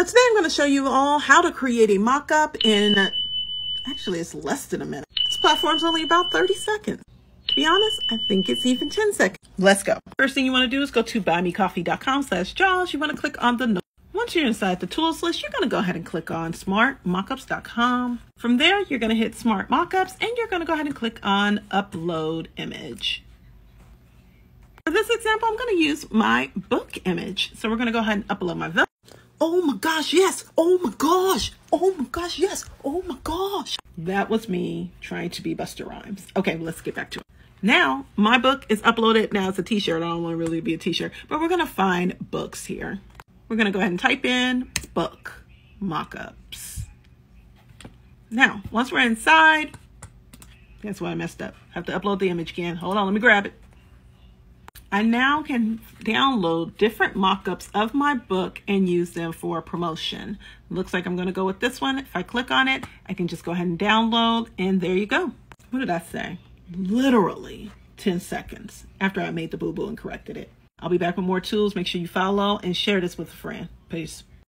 today I'm going to show you all how to create a mock-up in, actually it's less than a minute. This platform's only about 30 seconds. To be honest, I think it's even 10 seconds. Let's go. First thing you want to do is go to buymecoffee.com/Jaws. You want to click on the notes. Once you're inside the tools list, you're going to go ahead and click on smartmockups.com. From there, you're going to hit Smart Mockups and you're going to go ahead and click on Upload Image. For this example, I'm going to use my book image. So we're going to go ahead and upload my book. Oh my gosh, yes. Oh my gosh. Oh my gosh, yes. Oh my gosh. That was me trying to be Busta Rhymes. Okay, let's get back to it. Now, my book is uploaded. Now it's a t-shirt. I don't want to really be a t-shirt, but we're going to find books here. We're going to go ahead and type in book mockups. Now, once we're inside, that's why I messed up. I have to upload the image again. Hold on, let me grab it. I now can download different mockups of my book and use them for promotion. Looks like I'm going to go with this one. If I click on it, I can just go ahead and download, and there you go. What did I say? Literally 10 seconds after I made the boo-boo and corrected it. I'll be back with more tools. Make sure you follow and share this with a friend. Peace.